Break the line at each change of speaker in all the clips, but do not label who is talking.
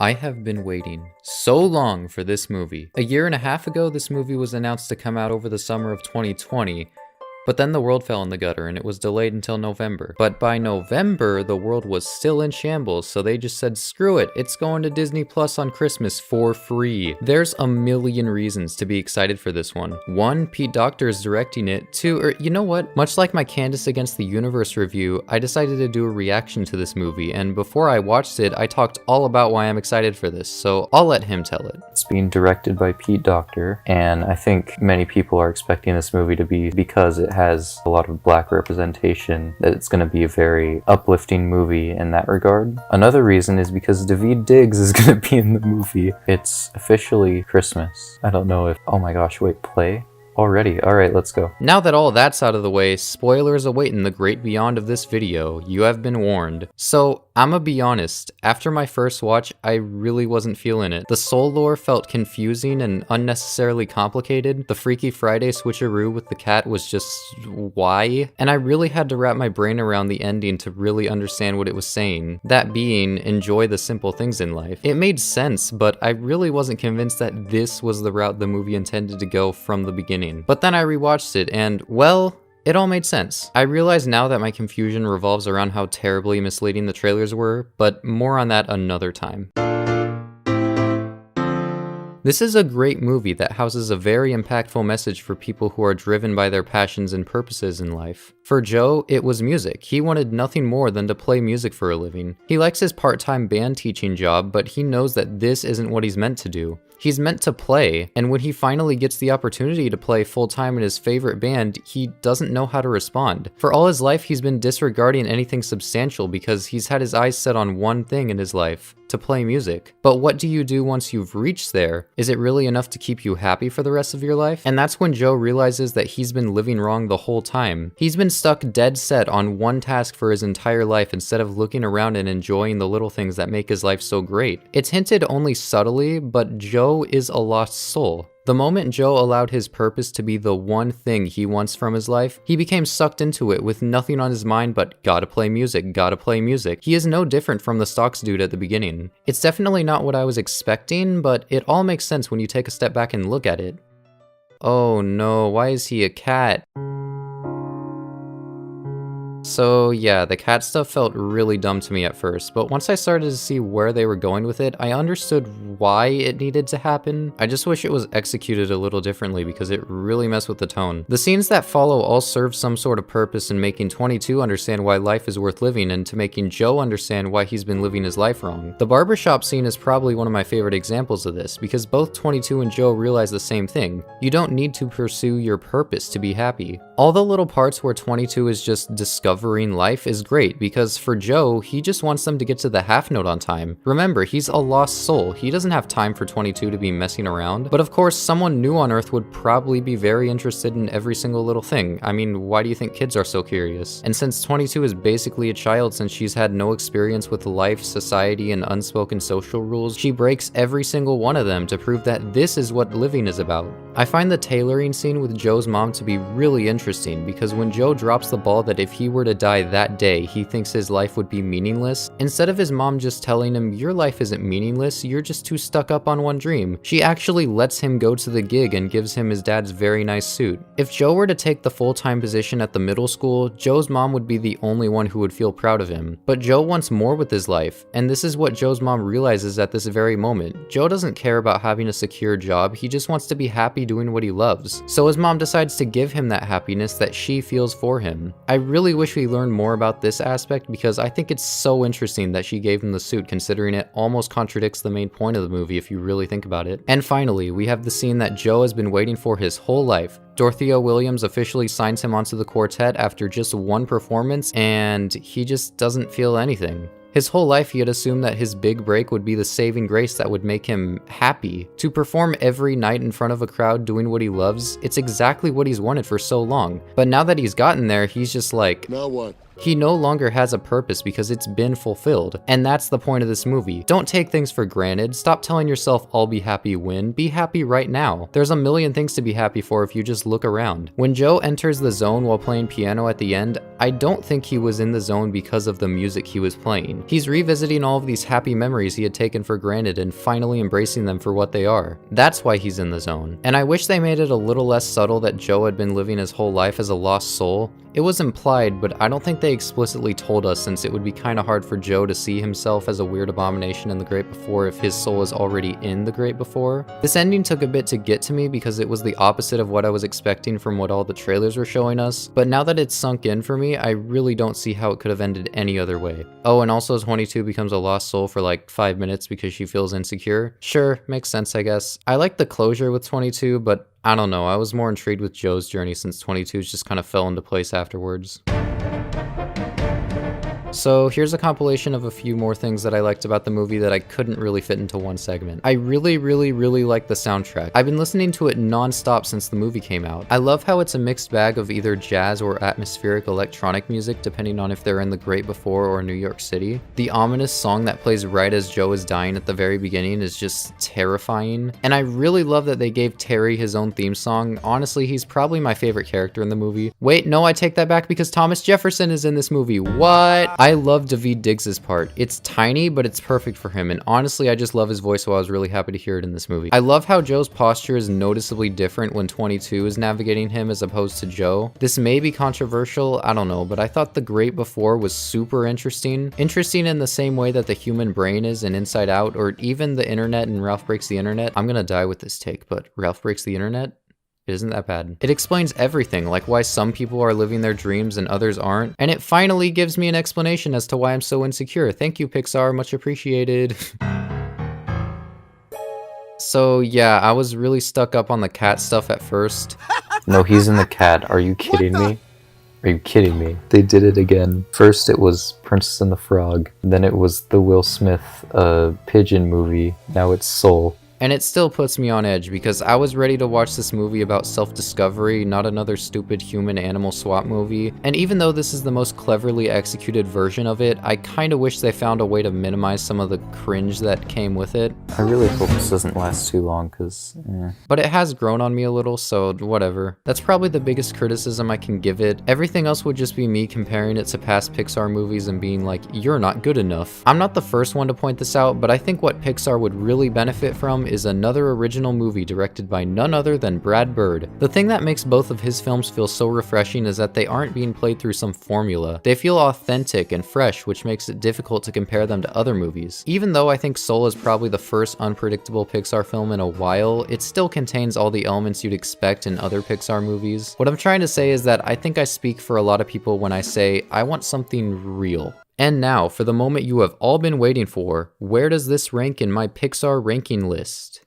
I have been waiting so long for this movie. A year and a half ago, this movie was announced to come out over the summer of 2020, but then the world fell in the gutter and it was delayed until November. But by November, the world was still in shambles, so they just said, screw it, it's going to Disney Plus on Christmas for free. There's a million reasons to be excited for this one. One, Pete Docter is directing it. Two, or you know what? Much like my Candace Against the Universe review, I decided to do a reaction to this movie, and before I watched it, I talked all about why I'm excited for this, so I'll let him tell it.
It's being directed by Pete Docter, and I think many people are expecting this movie to be, because it has a lot of black representation, that it's going to be a very uplifting movie in that regard. Another reason is because Daveed Diggs is going to be in the movie. It's officially Christmas. I don't know if... Oh my gosh, wait, play? Already. Alright, let's go.
Now that all that's out of the way, spoilers await in the great beyond of this video. You have been warned. So, I'ma be honest, after my first watch, I really wasn't feeling it. The soul lore felt confusing and unnecessarily complicated. The Freaky Friday switcheroo with the cat was just... why? And I really had to wrap my brain around the ending to really understand what it was saying. That being, enjoy the simple things in life. It made sense, but I really wasn't convinced that this was the route the movie intended to go from the beginning. But then I rewatched it and, well, it all made sense. I realize now that my confusion revolves around how terribly misleading the trailers were, but more on that another time. This is a great movie that houses a very impactful message for people who are driven by their passions and purposes in life. For Joe, it was music. He wanted nothing more than to play music for a living. He likes his part-time band teaching job, but he knows that this isn't what he's meant to do. He's meant to play, and when he finally gets the opportunity to play full-time in his favorite band, he doesn't know how to respond. For all his life, he's been disregarding anything substantial because he's had his eyes set on one thing in his life: to play music. But what do you do once you've reached there? Is it really enough to keep you happy for the rest of your life? And that's when Joe realizes that he's been living wrong the whole time. He's been stuck dead set on one task for his entire life instead of looking around and enjoying the little things that make his life so great. It's hinted only subtly, but Joe is a lost soul. The moment Joe allowed his purpose to be the one thing he wants from his life, he became sucked into it with nothing on his mind but gotta play music, gotta play music. He is no different from the stocks dude at the beginning. It's definitely not what I was expecting, but it all makes sense when you take a step back and look at it. Oh no, why is he a cat? So yeah, the cat stuff felt really dumb to me at first, but once I started to see where they were going with it, I understood why it needed to happen. I just wish it was executed a little differently because it really messed with the tone. The scenes that follow all serve some sort of purpose in making 22 understand why life is worth living and to making Joe understand why he's been living his life wrong. The barbershop scene is probably one of my favorite examples of this because both 22 and Joe realize the same thing. You don't need to pursue your purpose to be happy. All the little parts where 22 is just discovering life is great because for Joe, he just wants them to get to the half note on time. Remember, he's a lost soul. He doesn't have time for 22 to be messing around. But of course, someone new on Earth would probably be very interested in every single little thing. I mean, why do you think kids are so curious? And since 22 is basically a child since she's had no experience with life, society, and unspoken social rules, she breaks every single one of them to prove that this is what living is about. I find the tailoring scene with Joe's mom to be really interesting because when Joe drops the ball that if he were to die that day, he thinks his life would be meaningless, instead of his mom just telling him, your life isn't meaningless, you're just too stuck up on one dream, she actually lets him go to the gig and gives him his dad's very nice suit. If Joe were to take the full-time position at the middle school, Joe's mom would be the only one who would feel proud of him. But Joe wants more with his life, and this is what Joe's mom realizes at this very moment. Joe doesn't care about having a secure job, he just wants to be happy doing what he loves. So his mom decides to give him that happiness that she feels for him. I really wish we learned more about this aspect because I think it's so interesting that she gave him the suit considering it almost contradicts the main point of the movie if you really think about it. And finally, we have the scene that Joe has been waiting for his whole life. Dorothea Williams officially signs him onto the quartet after just one performance and he just doesn't feel anything. His whole life he had assumed that his big break would be the saving grace that would make him happy. To perform every night in front of a crowd doing what he loves, it's exactly what he's wanted for so long. But now that he's gotten there, he's just like,
now what?
He no longer has a purpose because it's been fulfilled, and that's the point of this movie. Don't take things for granted. Stop telling yourself I'll be happy when. Be happy right now. There's a million things to be happy for if you just look around. When Joe enters the zone while playing piano at the end, I don't think he was in the zone because of the music he was playing. He's revisiting all of these happy memories he had taken for granted and finally embracing them for what they are. That's why he's in the zone. And I wish they made it a little less subtle that Joe had been living his whole life as a lost soul. It was implied, but I don't think they explicitly told us, since it would be kinda hard for Joe to see himself as a weird abomination in the Great Before if his soul is already in the Great Before. This ending took a bit to get to me because it was the opposite of what I was expecting from what all the trailers were showing us, but now that it's sunk in for me, I really don't see how it could have ended any other way. Oh, and also 22 becomes a lost soul for like 5 minutes because she feels insecure. Sure, makes sense I guess. I like the closure with 22, but I don't know, I was more intrigued with Joe's journey since 22's just kind of fell into place afterwards. So here's a compilation of a few more things that I liked about the movie that I couldn't really fit into one segment. I really like the soundtrack. I've been listening to it non-stop since the movie came out. I love how it's a mixed bag of either jazz or atmospheric electronic music depending on if they're in the Great Before or New York City. The ominous song that plays right as Joe is dying at the very beginning is just terrifying. And I really love that they gave Terry his own theme song. Honestly, he's probably my favorite character in the movie. Wait, no, I take that back because Thomas Jefferson is in this movie. What? I love Daveed Diggs' part. It's tiny, but it's perfect for him, and honestly, I just love his voice, so I was really happy to hear it in this movie. I love how Joe's posture is noticeably different when 22 is navigating him as opposed to Joe. This may be controversial, I don't know, but I thought The Great Before was super interesting. Interesting in the same way that the human brain is in Inside Out, or even the internet in Ralph Breaks the Internet. I'm gonna die with this take, but Ralph Breaks the Internet? It isn't that bad. It explains everything, like why some people are living their dreams and others aren't, and it finally gives me an explanation as to why I'm so insecure. Thank you, Pixar, much appreciated. So yeah, I was really stuck up on the cat stuff at first.
No, he's in the cat. Are you kidding me? Are you kidding me? They did it again. First it was Princess and the Frog, then it was the Will Smith pigeon movie, now it's Soul.
And it still puts me on edge because I was ready to watch this movie about self-discovery, not another stupid human-animal swap movie. And even though this is the most cleverly executed version of it, I kinda wish they found a way to minimize some of the cringe that came with it.
I really hope this doesn't last too long, cause
But it has grown on me a little, so whatever. That's probably the biggest criticism I can give it. Everything else would just be me comparing it to past Pixar movies and being like, you're not good enough. I'm not the first one to point this out, but I think what Pixar would really benefit from is another original movie directed by none other than Brad Bird. The thing that makes both of his films feel so refreshing is that they aren't being played through some formula. They feel authentic and fresh, which makes it difficult to compare them to other movies. Even though I think Soul is probably the first unpredictable Pixar film in a while, it still contains all the elements you'd expect in other Pixar movies. What I'm trying to say is that I think I speak for a lot of people when I say, I want something real. And now, for the moment you have all been waiting for, where does this rank in my Pixar ranking list?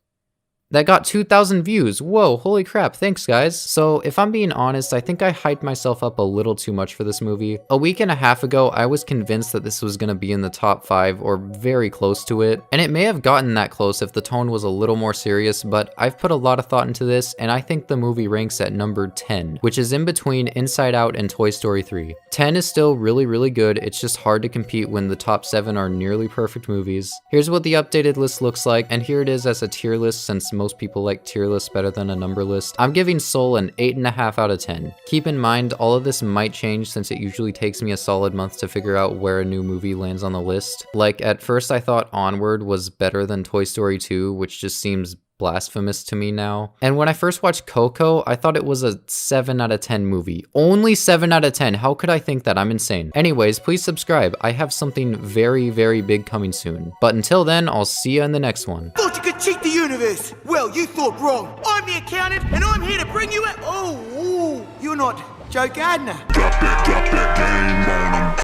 That got 2,000 views. Whoa, holy crap, thanks guys. So if I'm being honest, I think I hyped myself up a little too much for this movie. A week and a half ago, I was convinced that this was gonna be in the top 5 or very close to it. And it may have gotten that close if the tone was a little more serious, but I've put a lot of thought into this and I think the movie ranks at number 10, which is in between Inside Out and Toy Story 3. 10 is still really good, it's just hard to compete when the top 7 are nearly perfect movies. Here's what the updated list looks like, and here it is as a tier list since most people like tier lists better than a number list. I'm giving Soul an 8.5 out of 10. Keep in mind, all of this might change since it usually takes me a solid month to figure out where a new movie lands on the list. Like, at first I thought Onward was better than Toy Story 2, which just seems blasphemous to me now. And when I first watched Coco, I thought it was a 7 out of 10 movie. Only 7 out of 10. How could I think that? I'm insane. Anyways, please subscribe. I have something very big coming soon. But until then, I'll see you in the next one.
Thought you could cheat the universe. Well, you thought wrong. I'm the accountant, and I'm here to bring you a... Oh, you're not Joe Gardner.